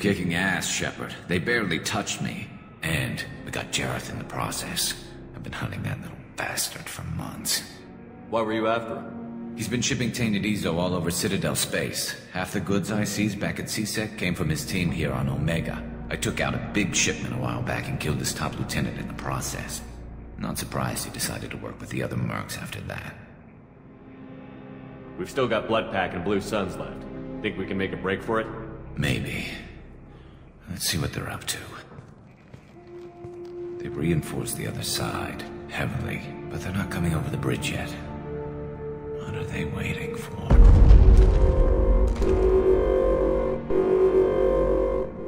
kicking ass, Shepard. They barely touched me. And we got Jareth in the process. I've been hunting that little bastard for months. Why were you after him? He's been shipping tainted Ezo all over Citadel space. Half the goods I seized back at CSEC came from his team here on Omega. I took out a big shipment a while back and killed his top lieutenant in the process. Not surprised he decided to work with the other mercs after that. We've still got Bloodpack and Blue Suns left. Think we can make a break for it? Maybe. Let's see what they're up to. They've reinforced the other side, heavily, but they're not coming over the bridge yet. What are they waiting for?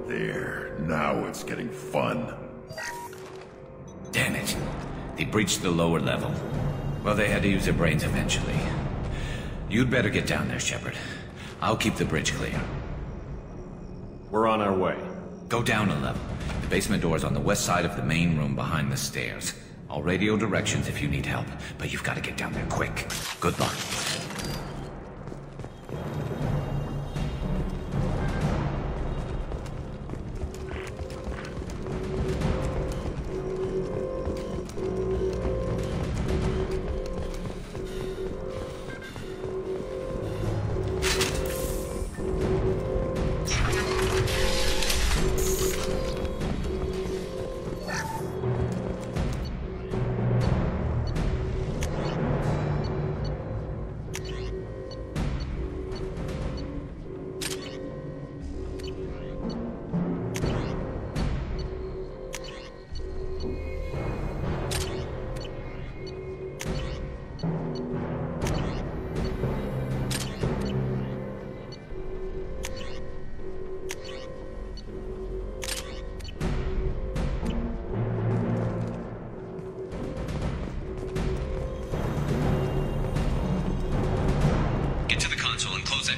There, now it's getting fun. Damn it. They breached the lower level. Well, they had to use their brains eventually. You'd better get down there, Shepard. I'll keep the bridge clear. We're on our way. Go down a level. The basement door's on the west side of the main room behind the stairs. I'll radio directions if you need help, but you've got to get down there quick. Good luck.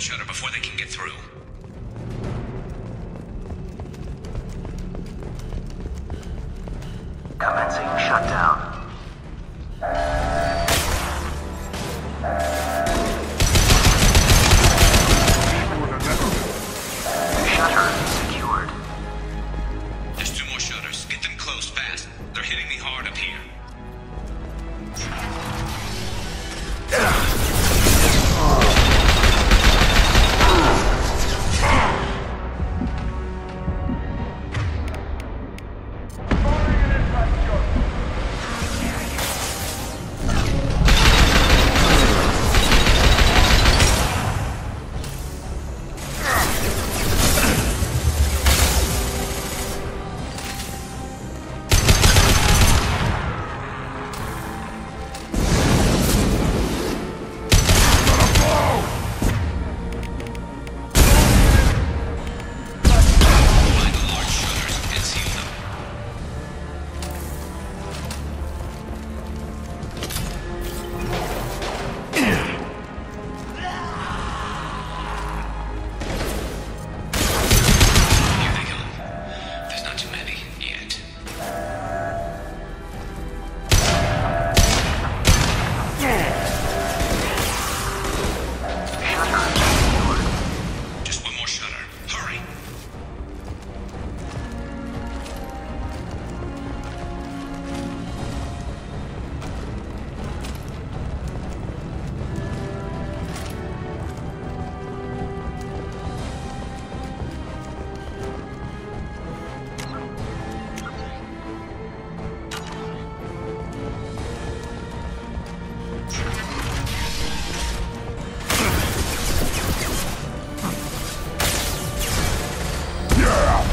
Shutter before they can get through. Commencing shutdown. Shutter secured. There's 2 more shutters. Get them closed fast. They're hitting me hard up here.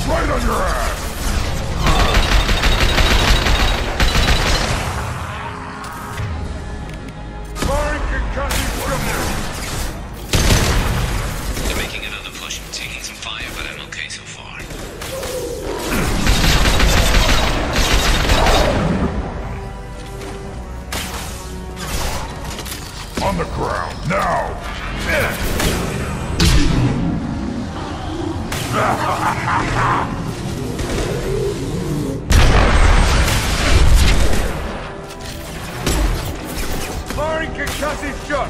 Right on your ass! Firing concussion from there! They're making another push. Taking some fire, but I'm okay so far. On the ground, now! Firing concussive shot!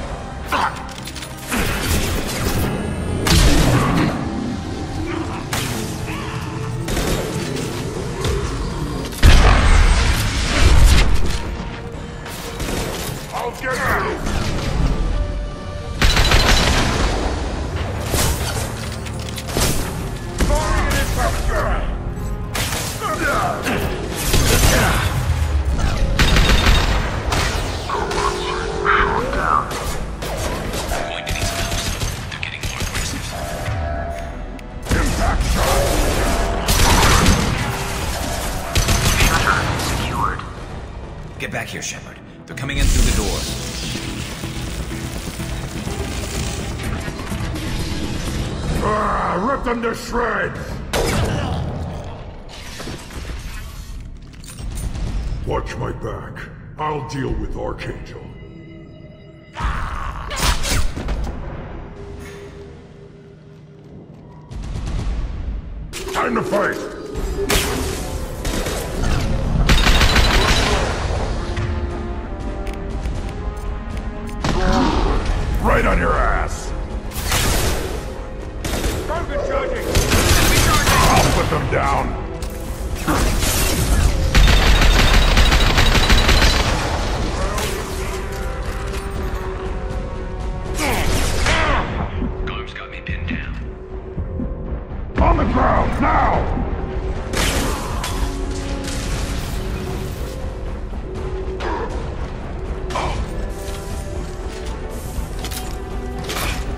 Get back here, Shepard. They're coming in through the doors. Rip them to shreds! Watch my back. I'll deal with Archangel. Time to fight! Right on your ass! Target charging! I'll put them down! Garm's got me pinned down. On the ground, now!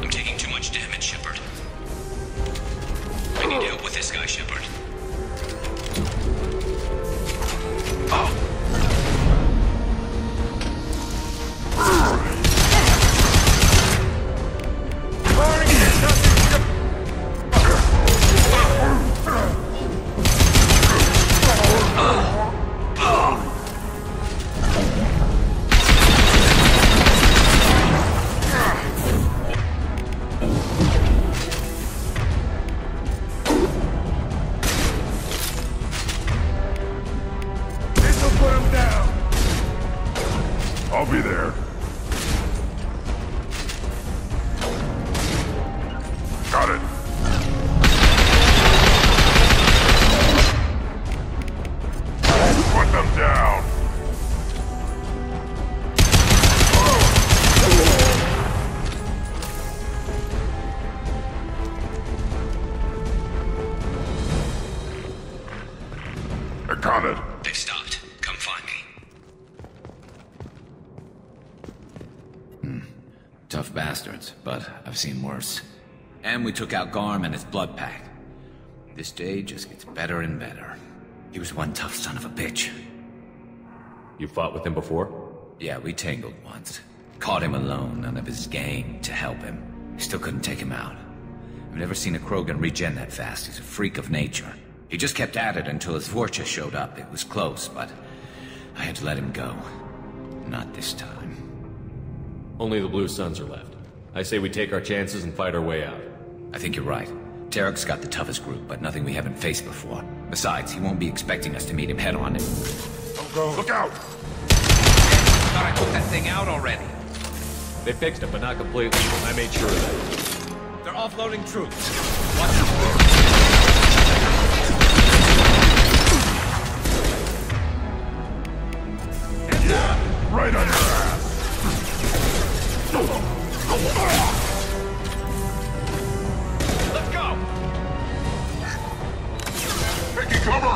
I'm taking too much damage, Shepard. I need help with this guy, Shepard. I'll be there. Got it. Put them down. I got it. They've stopped. Come find me. Tough bastards, but I've seen worse. And we took out Garm and his blood pack. This day just gets better and better. He was one tough son of a bitch. You fought with him before? Yeah, we tangled once. Caught him alone, none of his gang to help him. Still couldn't take him out. I've never seen a Krogan regen that fast. He's a freak of nature. He just kept at it until his Vorcha showed up. It was close, but I had to let him go. Not this time. Only the Blue Suns are left. I say we take our chances and fight our way out. I think you're right. Tarek's got the toughest group, but nothing we haven't faced before. Besides, he won't be expecting us to meet him head-on. Don't go. Look out! Thought I took that thing out already. They fixed it, but not completely. I made sure of that. They're offloading troops. Watch out. Right on your ass! Let's go! Taking cover!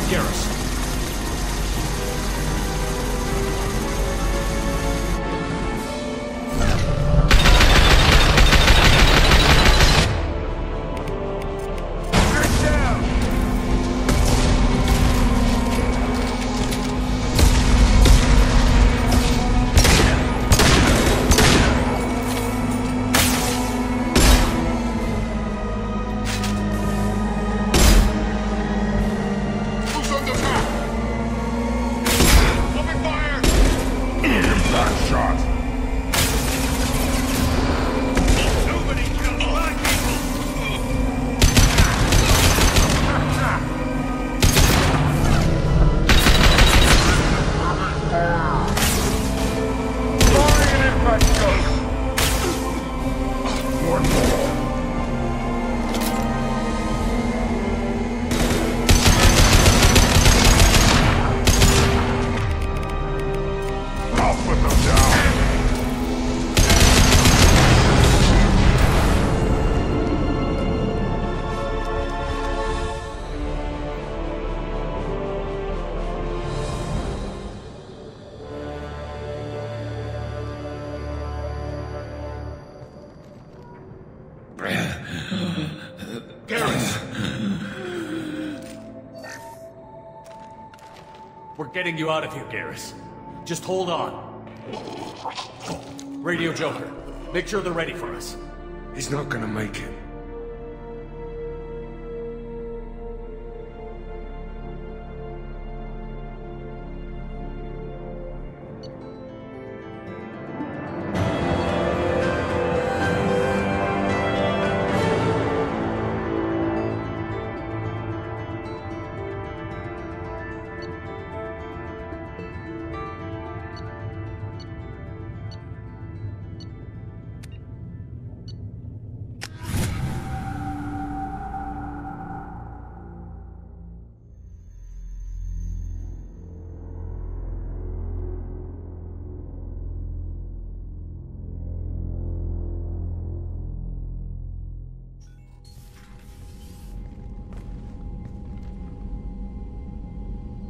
Garrus. We're getting you out of here, Garrus. Just hold on. Radio Joker, make sure they're ready for us. He's not gonna make it.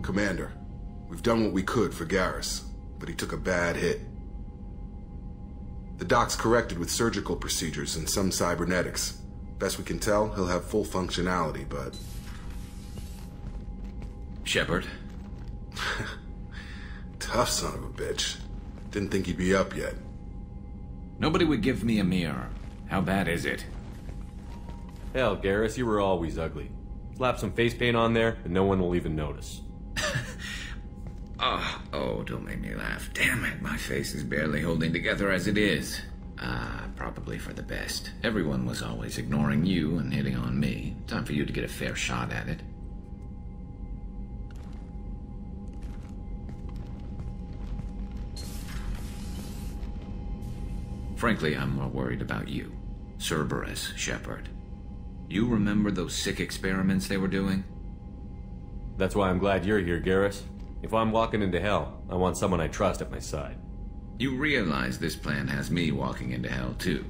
Commander, we've done what we could for Garrus, but he took a bad hit. The doc's corrected with surgical procedures and some cybernetics. Best we can tell, he'll have full functionality, but... Shepard? Tough son of a bitch. Didn't think he'd be up yet. Nobody would give me a mirror. How bad is it? Hell, Garrus, you were always ugly. Slap some face paint on there, and no one will even notice. Oh, don't make me laugh. Damn it, my face is barely holding together as it is. Probably for the best. Everyone was always ignoring you and hitting on me. Time for you to get a fair shot at it. Frankly, I'm more worried about you. Cerberus, Shepard. You remember those sick experiments they were doing? That's why I'm glad you're here, Garrus. If I'm walking into hell, I want someone I trust at my side. You realize this plan has me walking into hell, too.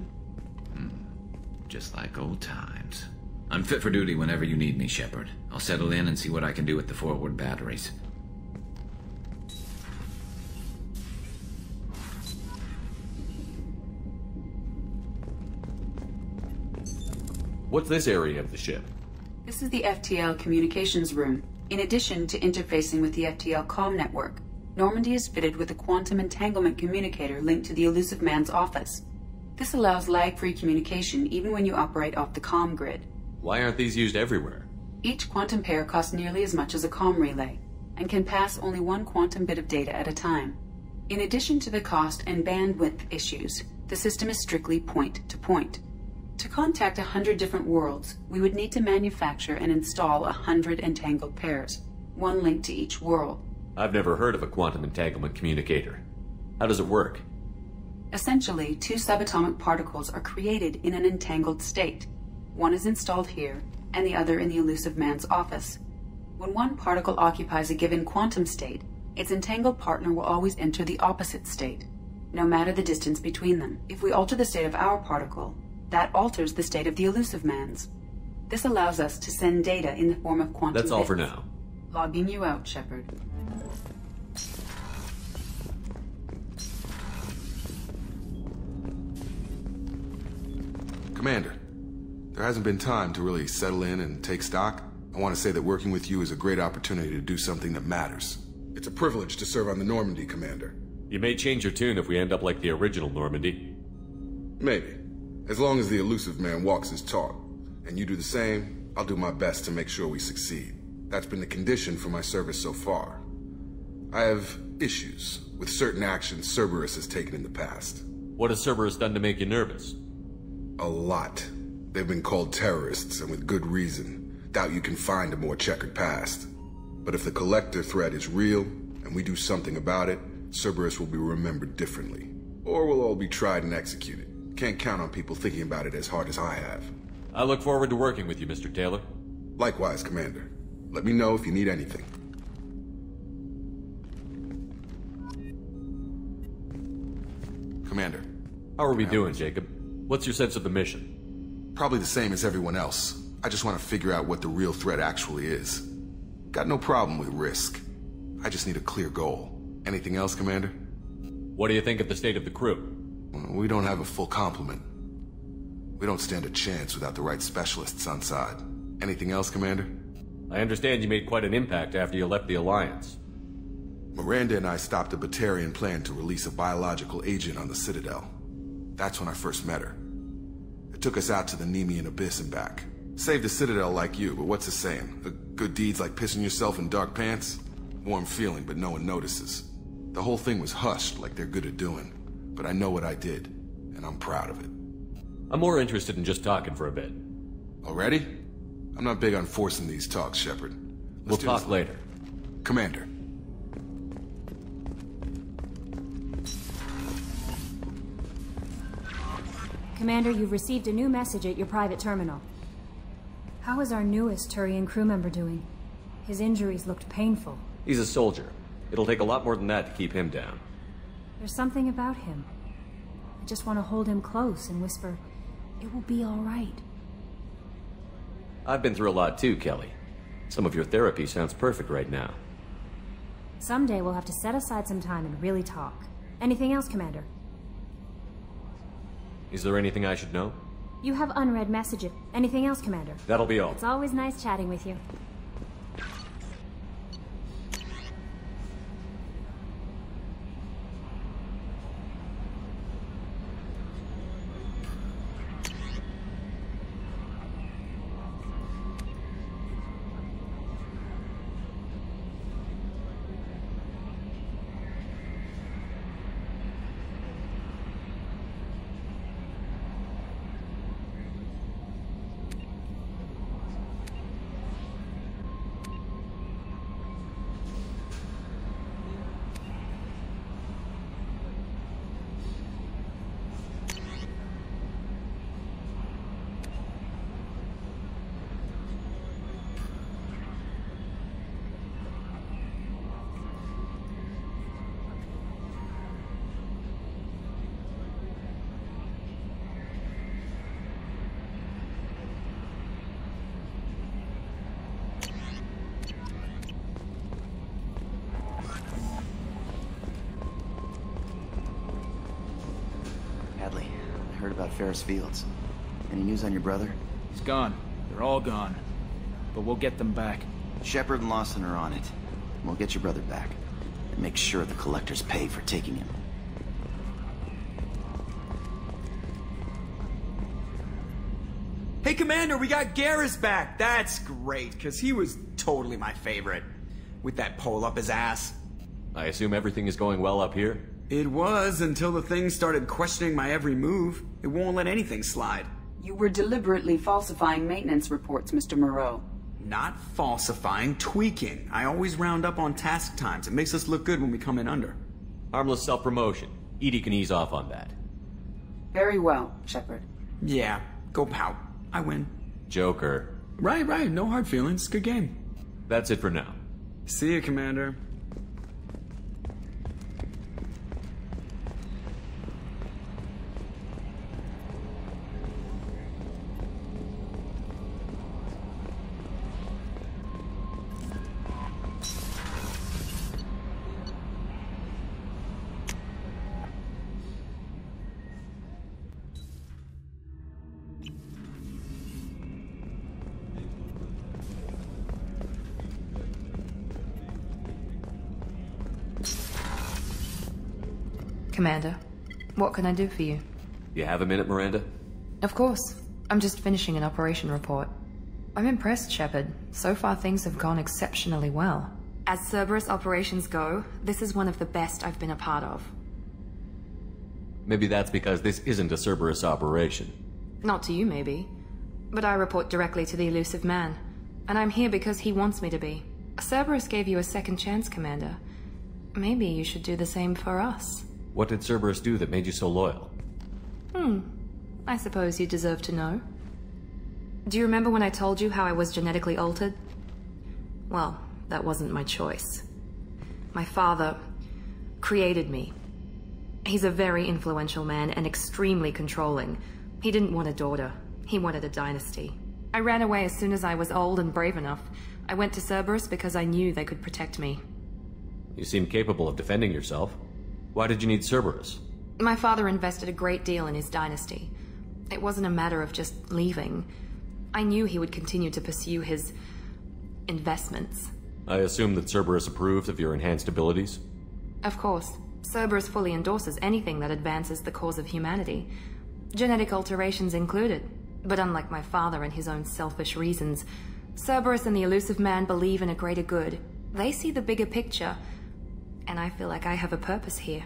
Just like old times. I'm fit for duty whenever you need me, Shepard. I'll settle in and see what I can do with the forward batteries. What's this area of the ship? This is the FTL communications room. In addition to interfacing with the FTL comm network, Normandy is fitted with a quantum entanglement communicator linked to the Elusive Man's office. This allows lag-free communication even when you operate off the comm grid. Why aren't these used everywhere? Each quantum pair costs nearly as much as a comm relay, and can pass only one quantum bit of data at a time. In addition to the cost and bandwidth issues, the system is strictly point-to-point. To contact 100 different worlds, we would need to manufacture and install 100 entangled pairs, one linked to each world. I've never heard of a quantum entanglement communicator. How does it work? Essentially, two subatomic particles are created in an entangled state. One is installed here, and the other in the Elusive Man's office. When one particle occupies a given quantum state, its entangled partner will always enter the opposite state, no matter the distance between them. If we alter the state of our particle, that alters the state of the Elusive Man's. This allows us to send data in the form of quantum That's all bits. for now. Logging you out, Shepard. Commander, there hasn't been time to really settle in and take stock. I want to say that working with you is a great opportunity to do something that matters. It's a privilege to serve on the Normandy, Commander. You may change your tune if we end up like the original Normandy. Maybe. As long as the elusive man walks his talk. And you do the same, I'll do my best to make sure we succeed. That's been the condition for my service so far. I have issues with certain actions Cerberus has taken in the past. What has Cerberus done to make you nervous? A lot. They've been called terrorists, and with good reason. Doubt you can find a more checkered past. But if the Collector threat is real, and we do something about it, Cerberus will be remembered differently. Or we'll all be tried and executed. Can't count on people thinking about it as hard as I have. I look forward to working with you, Mr. Taylor. Likewise, Commander. Let me know if you need anything. Commander. How are we doing, Jacob? What's your sense of the mission? Probably the same as everyone else. I just want to figure out what the real threat actually is. Got no problem with risk. I just need a clear goal. Anything else, Commander? What do you think of the state of the crew? We don't have a full complement. We don't stand a chance without the right specialists on side. Anything else, Commander? I understand you made quite an impact after you left the Alliance. Miranda and I stopped a Batarian plan to release a biological agent on the Citadel. That's when I first met her. It took us out to the Nemean Abyss and back. Saved the Citadel like you, but what's the saying? A good deed's like pissing yourself in dark pants? Warm feeling, but no one notices. The whole thing was hushed like they're good at doing. But I know what I did, and I'm proud of it. I'm more interested in just talking for a bit. Already? I'm not big on forcing these talks, Shepard. We'll talk later. Commander. Commander, you've received a new message at your private terminal. How is our newest Turian crew member doing? His injuries looked painful. He's a soldier. It'll take a lot more than that to keep him down. There's something about him. I just want to hold him close and whisper, "It will be all right." I've been through a lot too, Kelly. Some of your therapy sounds perfect right now. Someday we'll have to set aside some time and really talk. Anything else, Commander? Is there anything I should know? You have unread messages. Anything else, Commander? That'll be all. It's always nice chatting with you. Heard about Ferris Fields. Any news on your brother? He's gone. They're all gone. But we'll get them back. Shepard and Lawson are on it. We'll get your brother back. And make sure the Collectors pay for taking him. Hey, Commander, we got Garrus back! That's great, because he was totally my favorite. With that pole up his ass. I assume everything is going well up here? It was, until the thing started questioning my every move. It won't let anything slide. You were deliberately falsifying maintenance reports, Mr. Moreau. Not falsifying, tweaking. I always round up on task times. It makes us look good when we come in under. Harmless self-promotion. Edie can ease off on that. Very well, Shepard. Yeah, go pout. I win. Joker. Right. No hard feelings. Good game. That's it for now. See you, Commander. Commander, what can I do for you? You have a minute, Miranda? Of course. I'm just finishing an operation report. I'm impressed, Shepard. So far things have gone exceptionally well. As Cerberus operations go, this is one of the best I've been a part of. Maybe that's because this isn't a Cerberus operation. Not to you, maybe. But I report directly to the Elusive Man. And I'm here because he wants me to be. Cerberus gave you a second chance, Commander. Maybe you should do the same for us. What did Cerberus do that made you so loyal? I suppose you deserve to know. Do you remember when I told you how I was genetically altered? Well, that wasn't my choice. My father created me. He's a very influential man and extremely controlling. He didn't want a daughter. He wanted a dynasty. I ran away as soon as I was old and brave enough. I went to Cerberus because I knew they could protect me. You seem capable of defending yourself. Why did you need Cerberus? My father invested a great deal in his dynasty. It wasn't a matter of just leaving. I knew he would continue to pursue his investments. I assume that Cerberus approved of your enhanced abilities? Of course. Cerberus fully endorses anything that advances the cause of humanity. Genetic alterations included. But unlike my father and his own selfish reasons, Cerberus and the Elusive Man believe in a greater good. They see the bigger picture, and I feel like I have a purpose here.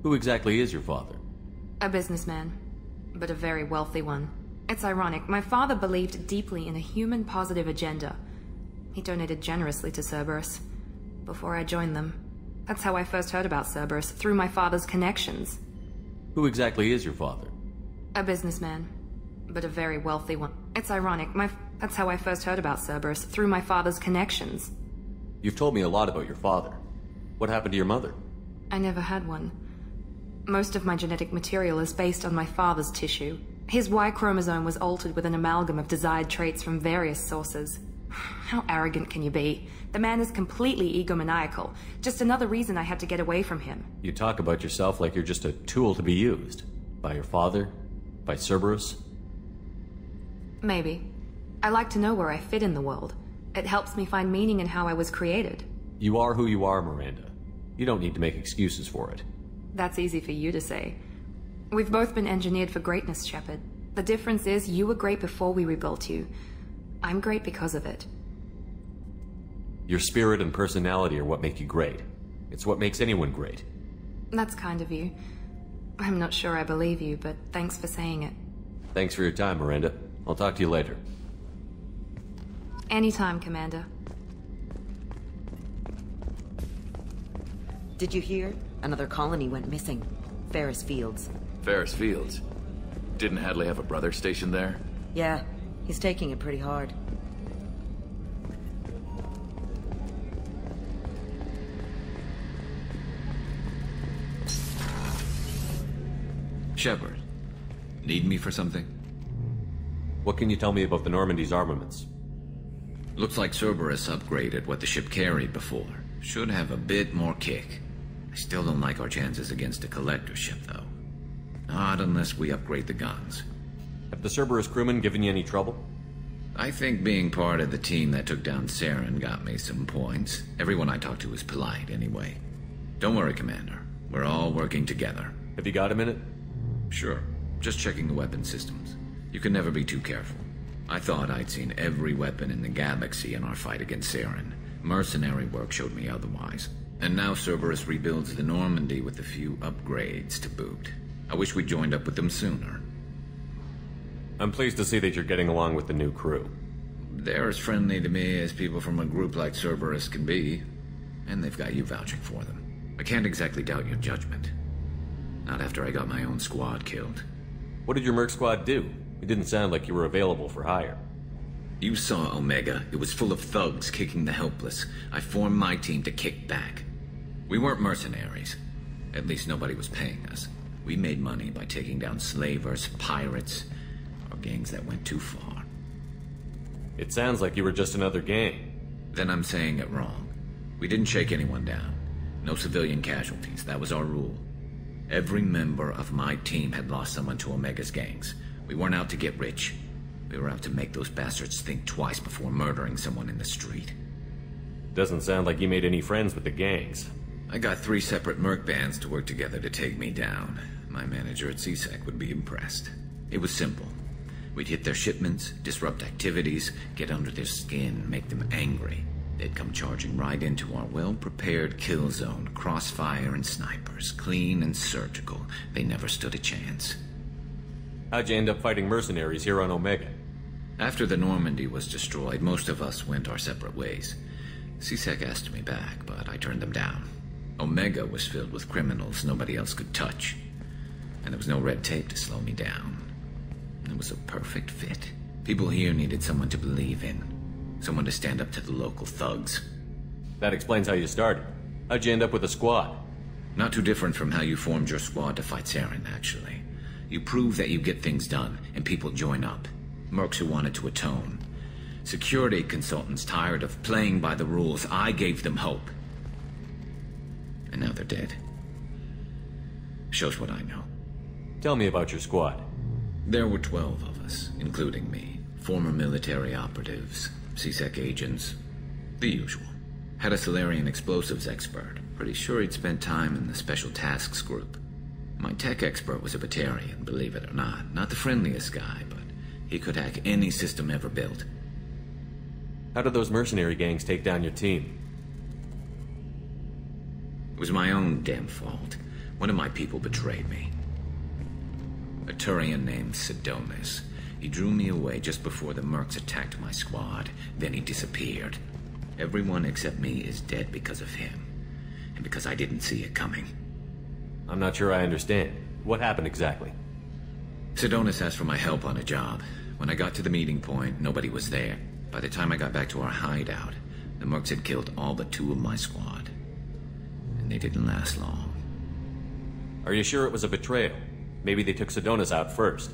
Who exactly is your father? A businessman, but a very wealthy one. It's ironic, my father believed deeply in a human-positive agenda. He donated generously to Cerberus before I joined them. That's how I first heard about Cerberus, through my father's connections. Who exactly is your father? A businessman, but a very wealthy one. It's ironic, that's how I first heard about Cerberus, through my father's connections. You've told me a lot about your father. What happened to your mother? I never had one. Most of my genetic material is based on my father's tissue. His Y chromosome was altered with an amalgam of desired traits from various sources. How arrogant can you be? The man is completely egomaniacal. Just another reason I had to get away from him. You talk about yourself like you're just a tool to be used. By your father? By Cerberus? Maybe. I like to know where I fit in the world. It helps me find meaning in how I was created. You are who you are, Miranda. You don't need to make excuses for it. That's easy for you to say. We've both been engineered for greatness, Shepard. The difference is you were great before we rebuilt you. I'm great because of it. Your spirit and personality are what make you great. It's what makes anyone great. That's kind of you. I'm not sure I believe you, but thanks for saying it. Thanks for your time, Miranda. I'll talk to you later. Anytime, Commander. Did you hear? Another colony went missing. Ferris Fields. Ferris Fields? Didn't Hadley have a brother stationed there? Yeah, he's taking it pretty hard. Shepard, need me for something? What can you tell me about the Normandy's armaments? Looks like Cerberus upgraded what the ship carried before. Should have a bit more kick. I still don't like our chances against a collector ship, though. Not unless we upgrade the guns. Have the Cerberus crewmen given you any trouble? I think being part of the team that took down Saren got me some points. Everyone I talked to was polite, anyway. Don't worry, Commander. We're all working together. Have you got a minute? Sure. Just checking the weapon systems. You can never be too careful. I thought I'd seen every weapon in the galaxy in our fight against Saren. Mercenary work showed me otherwise. And now Cerberus rebuilds the Normandy with a few upgrades to boot. I wish we joined up with them sooner. I'm pleased to see that you're getting along with the new crew. They're as friendly to me as people from a group like Cerberus can be. And they've got you vouching for them. I can't exactly doubt your judgment. Not after I got my own squad killed. What did your merc squad do? It didn't sound like you were available for hire. You saw Omega. It was full of thugs kicking the helpless. I formed my team to kick back. We weren't mercenaries. At least nobody was paying us. We made money by taking down slavers, pirates, or gangs that went too far. It sounds like you were just another gang. Then I'm saying it wrong. We didn't shake anyone down. No civilian casualties. That was our rule. Every member of my team had lost someone to Omega's gangs. We weren't out to get rich. We were out to make those bastards think twice before murdering someone in the street. Doesn't sound like you made any friends with the gangs. I got 3 separate merc bands to work together to take me down. My manager at CSEC would be impressed. It was simple. We'd hit their shipments, disrupt activities, get under their skin, make them angry. They'd come charging right into our well-prepared kill zone, crossfire and snipers, clean and surgical. They never stood a chance. How'd you end up fighting mercenaries here on Omega? After the Normandy was destroyed, most of us went our separate ways. CSEC asked me back, but I turned them down. Omega was filled with criminals nobody else could touch. And there was no red tape to slow me down. It was a perfect fit. People here needed someone to believe in. Someone to stand up to the local thugs. That explains how you started. How'd you end up with a squad? Not too different from how you formed your squad to fight Saren, actually. You prove that you get things done, and people join up. Mercs who wanted to atone. Security consultants tired of playing by the rules. I gave them hope. And now they're dead. Shows what I know. Tell me about your squad. There were 12 of us, including me. Former military operatives, CSEC agents, the usual. Had a Solarian explosives expert. Pretty sure he'd spent time in the Special Tasks Group. My tech expert was a Batarian, believe it or not. Not the friendliest guy, but he could hack any system ever built. How did those mercenary gangs take down your team? It was my own damn fault. One of my people betrayed me. A Turian named Sidonis. He drew me away just before the mercs attacked my squad. Then he disappeared. Everyone except me is dead because of him. And because I didn't see it coming. I'm not sure I understand. What happened exactly? Sidonis asked for my help on a job. When I got to the meeting point, nobody was there. By the time I got back to our hideout, the mercs had killed all but 2 of my squad. And they didn't last long. Are you sure it was a betrayal? Maybe they took Sidonis out first.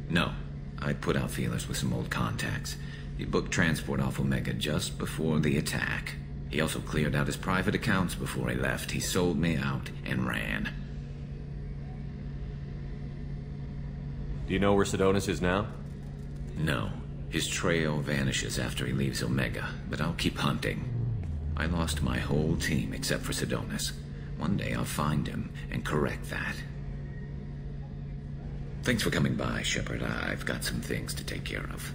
No. I'd put out feelers with some old contacts. He booked transport off Omega just before the attack. He also cleared out his private accounts before he left. He sold me out and ran. Do you know where Sidonis is now? No. His trail vanishes after he leaves Omega, but I'll keep hunting. I lost my whole team except for Sidonis. One day I'll find him and correct that. Thanks for coming by, Shepard. I've got some things to take care of.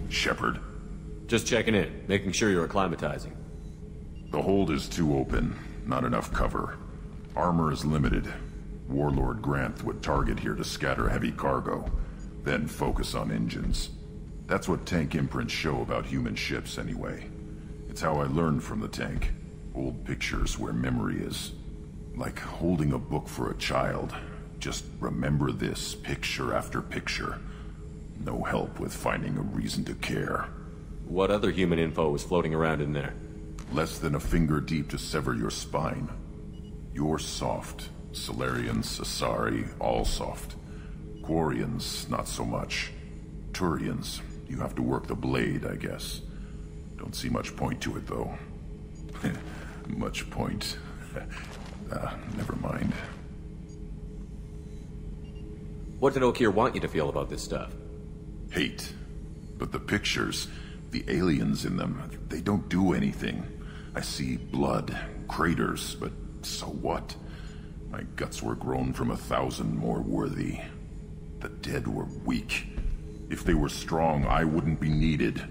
Shepard. Just checking in, making sure you're acclimatizing. The hold is too open, not enough cover. Armor is limited. Warlord Granth would target here to scatter heavy cargo, then focus on engines. That's what tank imprints show about human ships anyway. It's how I learned from the tank. Old pictures where memory is. Like holding a book for a child. Just remember this, picture after picture. No help with finding a reason to care. What other human info was floating around in there? Less than a finger deep to sever your spine. You're soft. Solarians, Asari, all soft. Quarians, not so much. Turians, you have to work the blade, I guess. Don't see much point to it, though. Much point. Never mind. What did Okeer want you to feel about this stuff? Hate. But the pictures, the aliens in them, they don't do anything. I see blood, craters, but so what? My guts were grown from 1,000 more worthy. The dead were weak. If they were strong, I wouldn't be needed.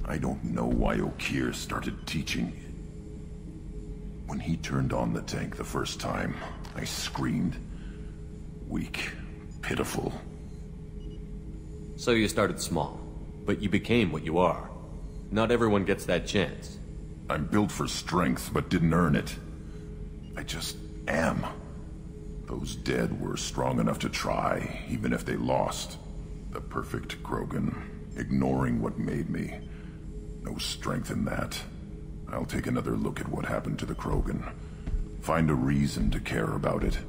I don't know why Okeer started teaching. When he turned on the tank the first time, I screamed. Weak, pitiful. So you started small, but you became what you are. Not everyone gets that chance. I'm built for strength, but didn't earn it. I just am. Those dead were strong enough to try, even if they lost. The perfect Krogan, ignoring what made me. No strength in that. I'll take another look at what happened to the Krogan. Find a reason to care about it.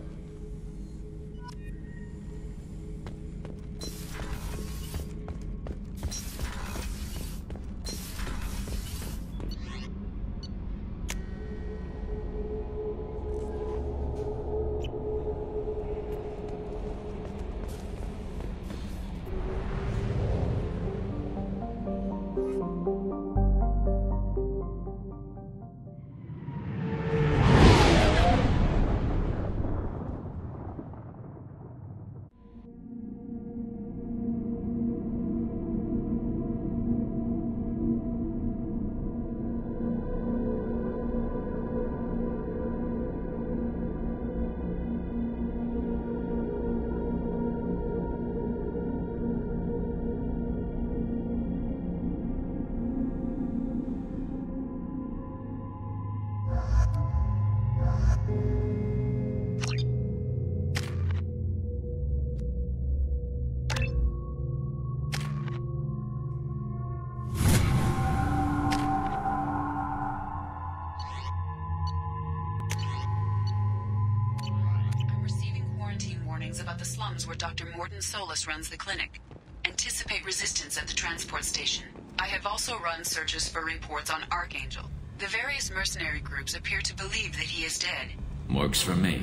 About the slums where Dr. Morden Solus runs the clinic. Anticipate resistance at the transport station. I have also run searches for reports on Archangel. The various mercenary groups appear to believe that he is dead. Works for me.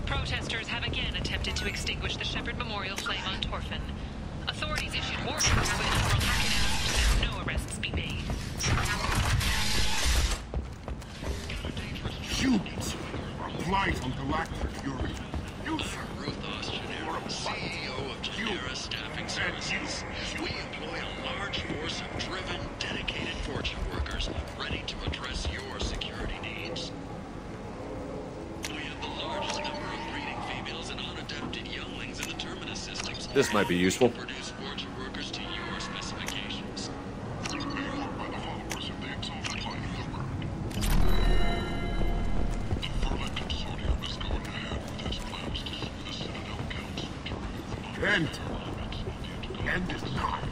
Protesters have again attempted to extinguish the Shepherd Memorial flame on Torfin. Authorities issued warnings, but Admiral Hackett asked that no arrests be made. Humans are blight on galactic fury. You, sir, Genera, CEO of Genera Staffing Services. We employ a large force of driven, dedicated fortune workers ready to address your security needs. We have the largest number of breeding females and unadapted younglings in the Terminus systems. This might be useful. End it not.